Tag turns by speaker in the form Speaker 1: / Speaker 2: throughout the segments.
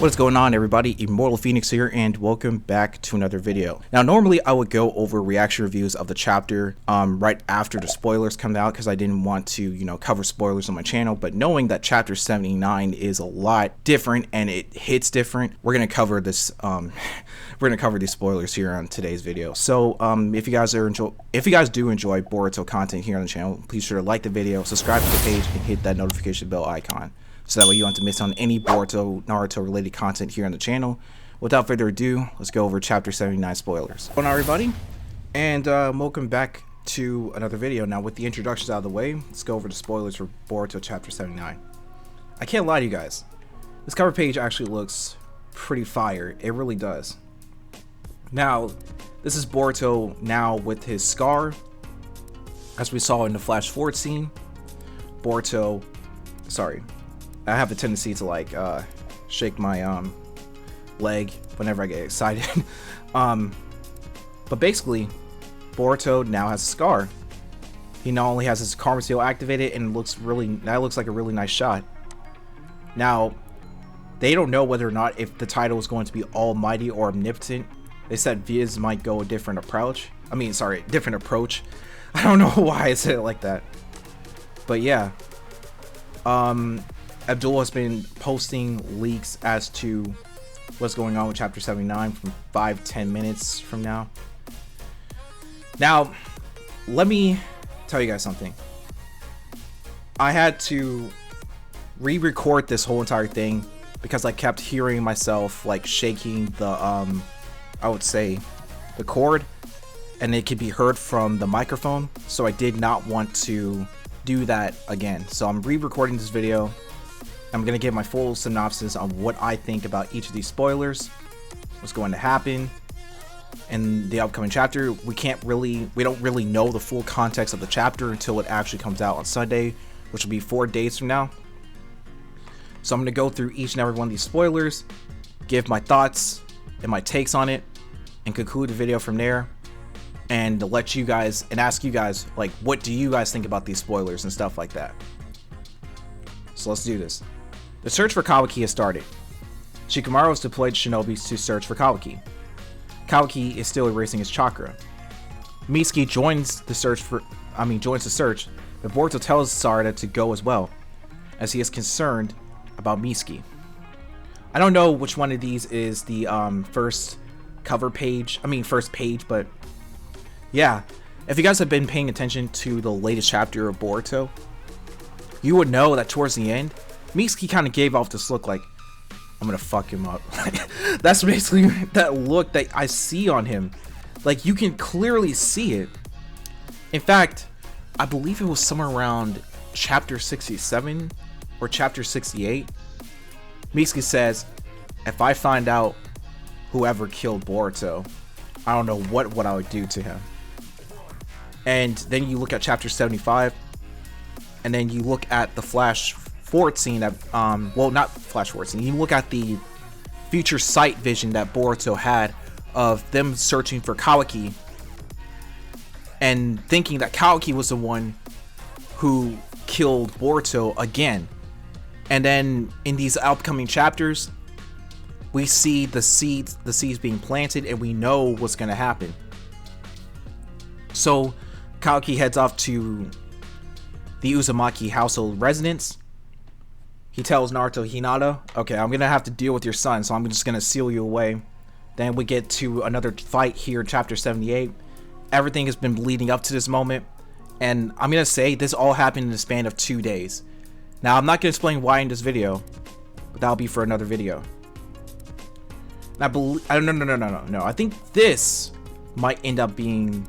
Speaker 1: What is going on, everybody? Immortal Phoenix here, and welcome back to another video. Now, normally I would go over reaction reviews of the chapter right after the spoilers come out, because I didn't want to, cover spoilers on my channel. But knowing that chapter 79 is a lot different and it hits different, we're gonna cover this. We're gonna cover these spoilers here on today's video. So, if you guys do enjoy Boruto content here on the channel, please sure to like the video, subscribe to the page, and hit that notification bell icon, so that way you don't have to miss on any Boruto, Naruto related content here on the channel. Without further ado, let's go over chapter 79 spoilers. What's going on, everybody? And welcome back to another video. Now, with the introductions out of the way, let's go over the spoilers for Boruto chapter 79. I can't lie to you guys, this cover page actually looks pretty fire. It really does. Now, this is Boruto now with his scar. As we saw in the flash forward scene, Boruto, sorry, I have a tendency to shake my leg whenever I get excited. But basically, Boruto now has a scar. He not only has his karma seal activated, and looks like a really nice shot. Now, they don't know whether or not if the title is going to be Almighty or Omnipotent. They said Viz might go a different approach. Different approach. I don't know why I said it like that. But yeah. Abdul has been posting leaks as to what's going on with chapter 79 from 5-10 minutes from now. Now, let me tell you guys something. I had to re-record this whole entire thing because I kept hearing myself shaking the I would say the cord, and it could be heard from the microphone, so I did not want to do that again. So I'm re-recording this video. I'm gonna give my full synopsis on what I think about each of these spoilers, what's going to happen in the upcoming chapter. We don't really know the full context of the chapter until it actually comes out on Sunday, which will be 4 days from now. So I'm gonna go through each and every one of these spoilers, give my thoughts and my takes on it, and conclude the video from there, and to let you guys and ask you guys, what do you guys think about these spoilers and stuff like that. So let's do this. The search for Kawaki has started. Shikamaru has deployed shinobis to search for Kawaki. Kawaki is still erasing his chakra. Mitsuki joins the search, but Boruto tells Sarada to go as well, as he is concerned about Mitsuki. I don't know which one of these is the first page, but yeah, if you guys have been paying attention to the latest chapter of Boruto, you would know that towards the end, Mitsuki kind of gave off this look like, I'm gonna fuck him up. That's basically that look that I see on him. You can clearly see it. In fact, I believe it was somewhere around chapter 67 or chapter 68. Mitsuki says, if I find out whoever killed Boruto, I don't know what I would do to him. And then you look at chapter 75, and then you look at the flash forward scene that not flash forward scene, you look at the future sight vision that Boruto had of them searching for Kawaki, and thinking that Kawaki was the one who killed Boruto again. And then in these upcoming chapters, we see the seeds being planted, and we know what's going to happen. So Kawaki heads off to the Uzumaki household residence. He tells Naruto, Hinata, okay, I'm gonna have to deal with your son, so I'm just gonna seal you away. Then we get to another fight here in chapter 78. Everything has been leading up to this moment, and I'm gonna say this all happened in the span of 2 days. Now, I'm not gonna explain why in this video, but that'll be for another video. No. I think this might end up being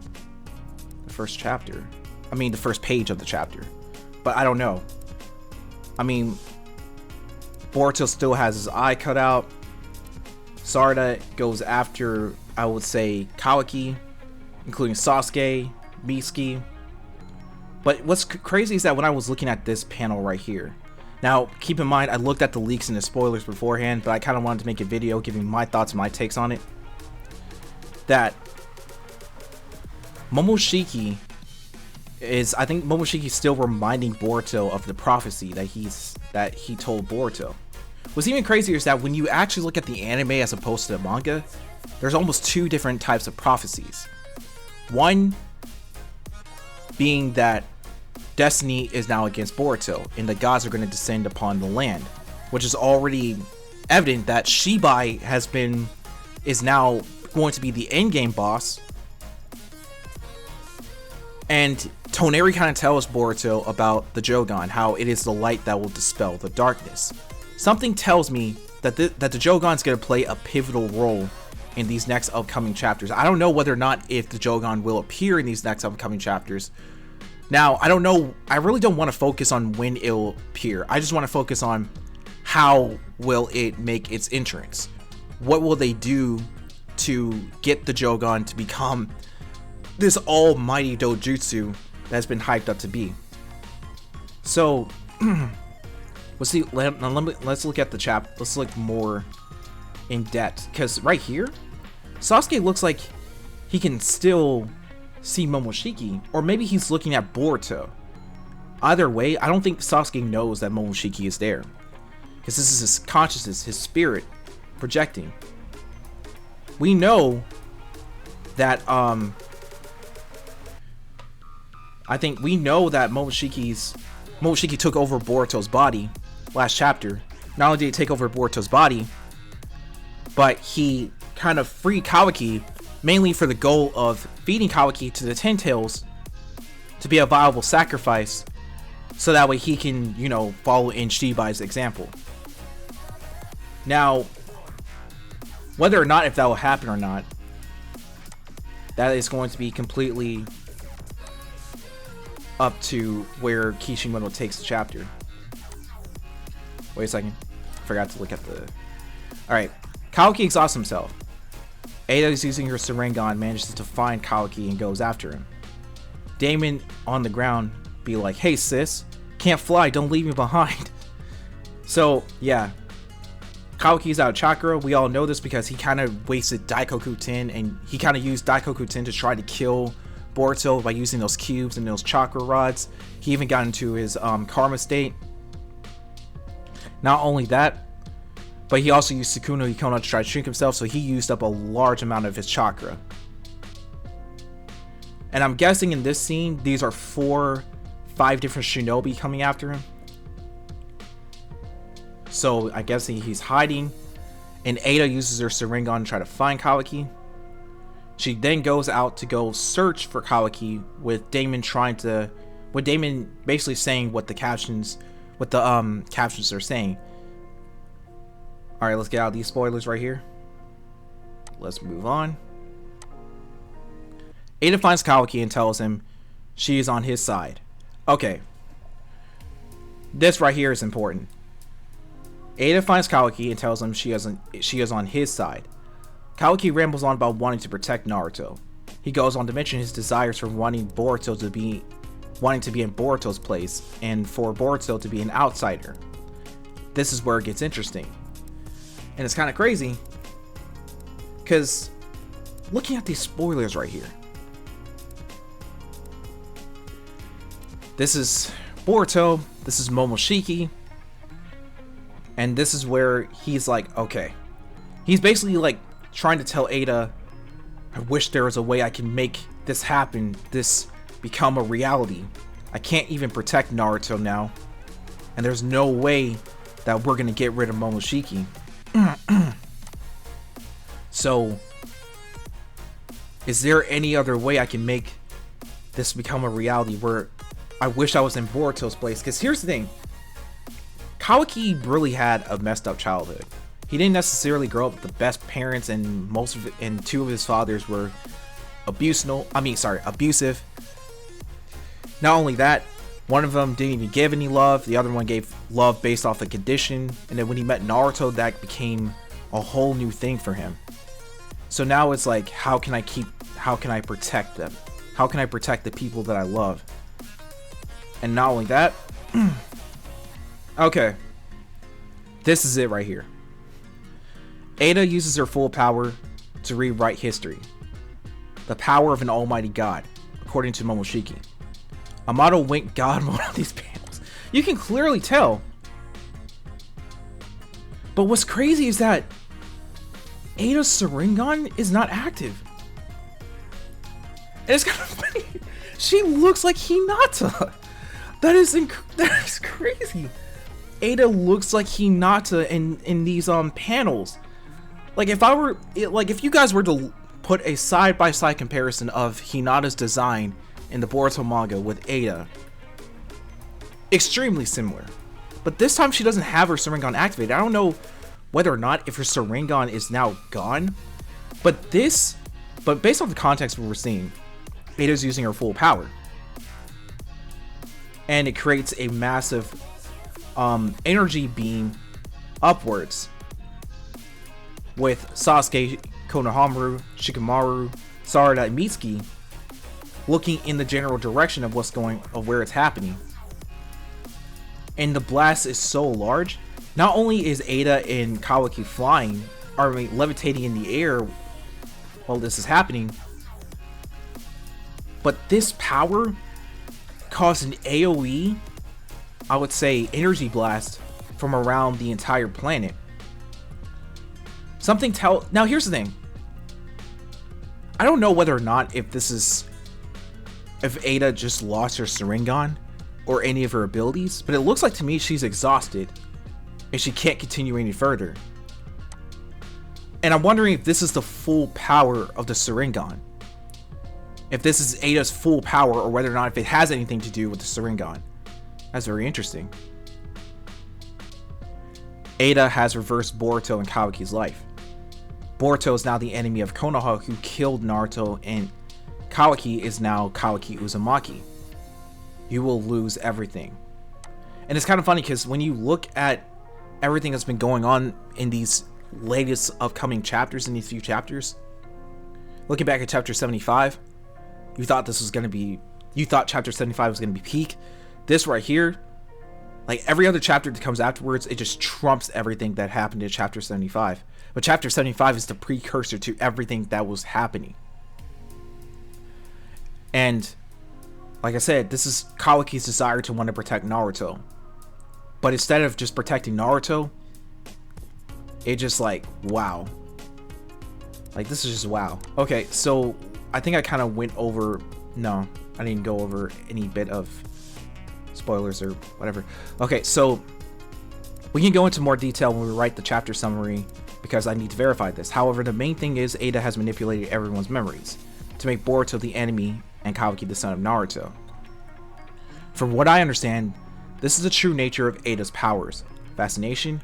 Speaker 1: the first chapter. The first page of the chapter. But I don't know. Boruto still has his eye cut out. Sarada goes after, I would say, Kawaki, including Sasuke, Mitsuki. But what's crazy is that when I was looking at this panel right here, now keep in mind I looked at the leaks and the spoilers beforehand, but I kind of wanted to make a video giving my thoughts and my takes on it. That Momoshiki I think Momoshiki's still reminding Boruto of the prophecy that he told Boruto, what's even crazier is that when you actually look at the anime as opposed to the manga, there's almost two different types of prophecies. One being that destiny is now against Boruto, and the gods are going to descend upon the land, which is already evident that Shibai is now going to be the endgame boss. And Toneri kind of tells Boruto about the Jogan, how it is the light that will dispel the darkness. Something tells me that the Jogan's going to play a pivotal role in these next upcoming chapters. I don't know whether or not if the Jogan will appear in these next upcoming chapters. Now, I don't know. I really don't want to focus on when it'll appear. I just want to focus on how will it make its entrance. What will they do to get the Jogan to become this almighty dojutsu that's been hyped up to be? So, let's look at the chapter. Let's look more in depth, because right here, Sasuke looks like he can still see Momoshiki, or maybe he's looking at Boruto. Either way, I don't think Sasuke knows that Momoshiki is there, because this is his consciousness, his spirit projecting. We know that I think we know that Momoshiki took over Boruto's body last chapter. Not only did he take over Boruto's body, but he kind of freed Kawaki mainly for the goal of feeding Kawaki to the Ten Tails to be a viable sacrifice, so that way he can, you know, follow in Shibai's example. Now, whether or not if that will happen or not, that is going to be completely up to where Kishimoto takes the chapter. Wait a second. Forgot to look at the... Alright. Kawaki exhausts himself. Eida is using her Sharingan, manages to find Kawaki and goes after him. Damon on the ground be like, "Hey sis, can't fly, don't leave me behind." So yeah, Kawaki's out of chakra. We all know this because he kind of wasted Daikoku Ten, and he kind of used Daikoku Ten to try to kill Boruto by using those cubes and those chakra rods. He even got into his karma state. Not only that, but he also used Sukuna Ikono to try to shrink himself, so he used up a large amount of his chakra. And I'm guessing in this scene, these are 5 different shinobi coming after him. So I guess he's hiding, and Eida uses her Sharingan to try to find Kawaki. She then goes out to go search for Kawaki, with Damon basically saying what the captions are saying. Alright, let's get out of these spoilers right here. Let's move on. Eida finds Kawaki and tells him she is on his side. Okay. This right here is important. Eida finds Kawaki and tells him she is on his side. Kawaki rambles on about wanting to protect Naruto. He goes on to mention his desires for wanting to be in Boruto's place, and for Boruto to be an outsider. This is where it gets interesting. And it's kind of crazy, because looking at these spoilers right here, this is Boruto, this is Momoshiki, and this is where he's like, okay, he's basically like trying to tell Eida, I wish there was a way I can make this happen, this become a reality. I can't even protect Naruto now, and there's no way that we're gonna get rid of Momoshiki. So, is there any other way I can make this become a reality where I wish I was in Boruto's place? Because here's the thing, Kawaki really had a messed up childhood. He didn't necessarily grow up with the best parents, and two of his fathers were abusive. Not only that, one of them didn't even give any love, the other one gave love based off a condition, and then when he met Naruto, that became a whole new thing for him. So now it's like, how can I protect them? How can I protect the people that I love? And not only that, okay, this is it right here. Eida uses her full power to rewrite history. The power of an almighty god, according to Momoshiki. Amato went god mode on these panels. You can clearly tell. But what's crazy is that Eida's Sharingan is not active. And it's kind of funny. She looks like Hinata. That is crazy. Eida looks like Hinata in these panels. Like if you guys were to put a side-by-side comparison of Hinata's design in the Boruto manga with Eida, extremely similar. But this time she doesn't have her Sharingan activated. I don't know whether or not if her Sharingan is now gone. But based on the context we're seeing, Eida's using her full power. And it creates a massive energy beam upwards with Sasuke, Konohamaru, Shikamaru, Sarada, and Mitsuki looking in the general direction of where it's happening. And the blast is so large. Not only is Eida and Kawaki levitating in the air while this is happening, but this power caused an AoE, I would say, energy blast from around the entire planet. Now here's the thing. I don't know whether or not if Eida just lost her Sharingan or any of her abilities, but it looks like to me she's exhausted and she can't continue any further. And I'm wondering if this is the full power of the Sharingan. If this is Eida's full power, or whether or not if it has anything to do with the Sharingan. That's very interesting. Eida has reversed Boruto and Kawaki's life. Boruto is now the enemy of Konoha, who killed Naruto, and Kawaki is now Kawaki Uzumaki. You will lose everything. And it's kind of funny because when you look at everything that's been going on in these latest upcoming chapters, in these few chapters, looking back at chapter 75, you thought chapter 75 was going to be peak. This right here, like every other chapter that comes afterwards, it just trumps everything that happened in chapter 75. But chapter 75 is the precursor to everything that was happening. And like I said, this is Kawaki's desire to want to protect Naruto. But instead of just protecting Naruto, it just like, wow. Like, this is just wow. Okay, so I think I kind of went over... No, I didn't go over any bit of spoilers or whatever. Okay, so we can go into more detail when we write the chapter summary because I need to verify this. However, the main thing is Eida has manipulated everyone's memories to make Boruto the enemy and Kawaki the son of Naruto. From what I understand, this is the true nature of Eida's powers: fascination,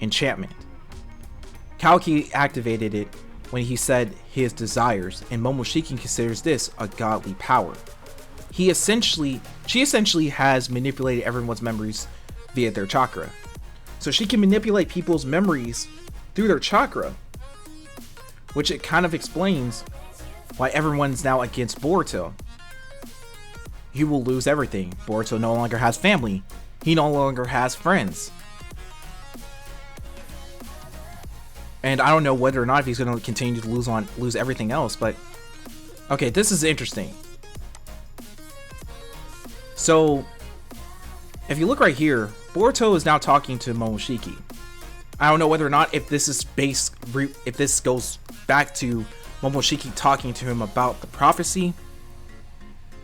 Speaker 1: enchantment. Kawaki activated it when he said his desires, and Momoshiki considers this a godly power. She essentially has manipulated everyone's memories via their chakra. So she can manipulate people's memories through their chakra, which it kind of explains why everyone's now against Boruto. He will lose everything. Boruto no longer has family. He no longer has friends. And I don't know whether or not if he's going to continue to lose everything else, but okay, this is interesting. So if you look right here, Boruto is now talking to Momoshiki. I don't know whether or not if this goes back to Momoshiki talking to him about the prophecy,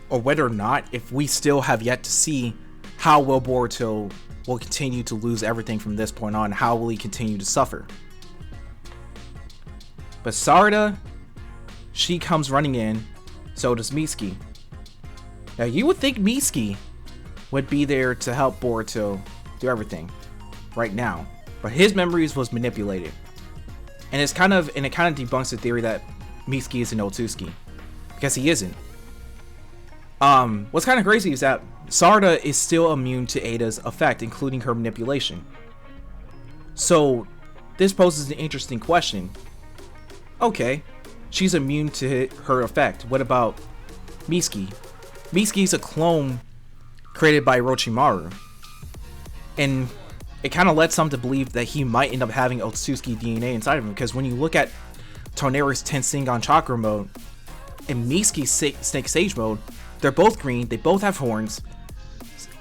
Speaker 1: or whether or not if we still have yet to see how well Boruto will continue to lose everything from this point on. How will he continue to suffer? But Sarada, she comes running in, so does Mitsuki. Now you would think Mitsuki would be there to help Boruto do everything right now, but his memories was manipulated. And it kind of debunks the theory that Mitsuki is an Otsutsuki, because he isn't. What's kind of crazy is that Sarada is still immune to Eida's effect, including her manipulation. So this poses an interesting question. Okay, she's immune to her effect. What about Mitsuki? Mitsuki's a clone created by Orochimaru, and it kind of led some to believe that he might end up having Otsutsuki DNA inside of him, because when you look at Toneri's Tensengan Chakra mode and Mitsuki's Snake Sage mode, they're both green, they both have horns,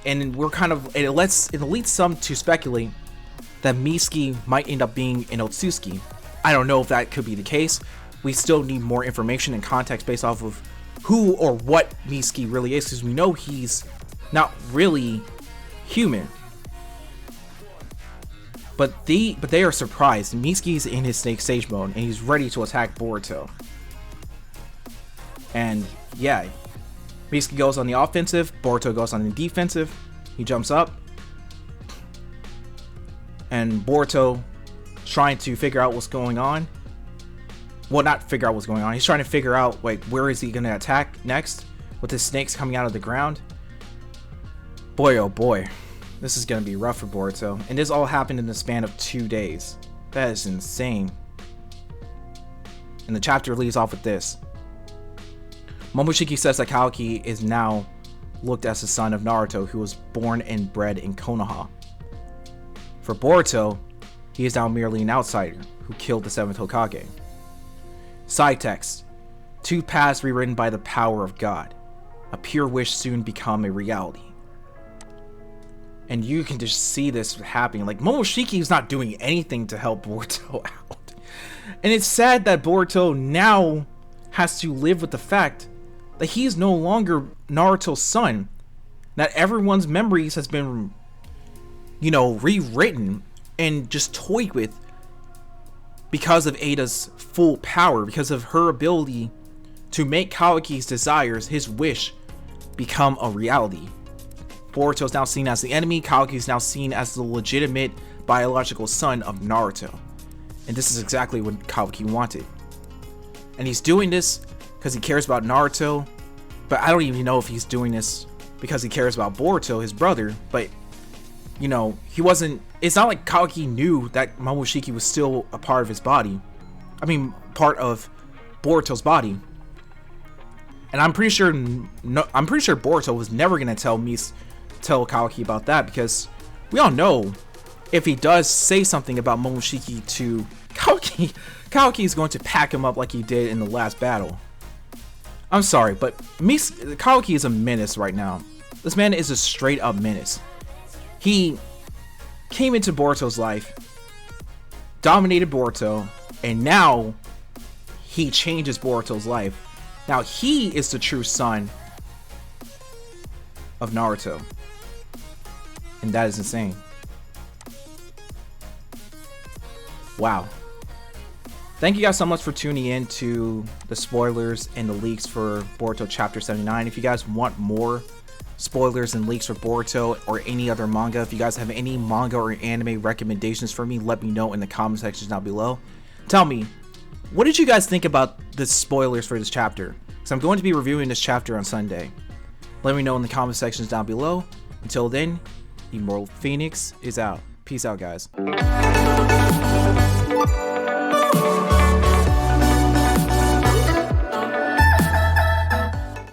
Speaker 1: and it leads some to speculate that Mitsuki might end up being an Otsutsuki. I don't know if that could be the case. We still need more information and context based off of who or what Mitsuki really is, because we know he's not really human. But they are surprised. Mitsuki's in his Snake Sage mode and he's ready to attack Boruto. And yeah, Mitsuki goes on the offensive, Boruto goes on the defensive. He jumps up, and Boruto trying to figure out what's going on. Well, not figure out what's going on. He's trying to figure out, like, where is he going to attack next with the snakes coming out of the ground. Boy, oh boy. This is going to be rough for Boruto. And this all happened in the span of 2 days. That is insane. And the chapter leaves off with this. Momoshiki says that Kawaki is now looked as the son of Naruto, who was born and bred in Konoha. For Boruto, he is now merely an outsider who killed the 7th Hokage. Side text. 2 paths rewritten by the power of God. A pure wish soon become a reality. And you can just see this happening. Like, Momoshiki is not doing anything to help Boruto out. And it's sad that Boruto now has to live with the fact that he is no longer Naruto's son. That everyone's memories has been, you know, rewritten and just toyed with because of Eida's full power, because of her ability to make Kawaki's desires, his wish, become a reality. Boruto is now seen as the enemy. Kawaki is now seen as the legitimate biological son of Naruto. And this is exactly what Kawaki wanted. And he's doing this because he cares about Naruto. But I don't even know if he's doing this because he cares about Boruto, his brother. But, you know, he wasn't... It's not like Kawaki knew that Momoshiki was still a part of his body. I mean, part of Boruto's body. And I'm pretty sure Boruto was never gonna tell Kawaki about that, because we all know if he does say something about Momoshiki to Kawaki, Kawaki is going to pack him up like he did in the last battle. I'm sorry, but Kawaki is a menace right now. This man is a straight up menace. He came into Boruto's life, dominated Boruto, and now he changes Boruto's life. Now he is the true son of Naruto. And that is insane. Wow. Thank you guys so much for tuning in to the spoilers and the leaks for Boruto Chapter 79. If you guys want more spoilers and leaks for Boruto or any other manga, if you guys have any manga or anime recommendations for me, let me know in the comment sections down below. Tell me, what did you guys think about the spoilers for this chapter? Because I'm going to be reviewing this chapter on Sunday. Let me know in the comment sections down below. Until then, Immortal Phoenix is out. Peace out, guys.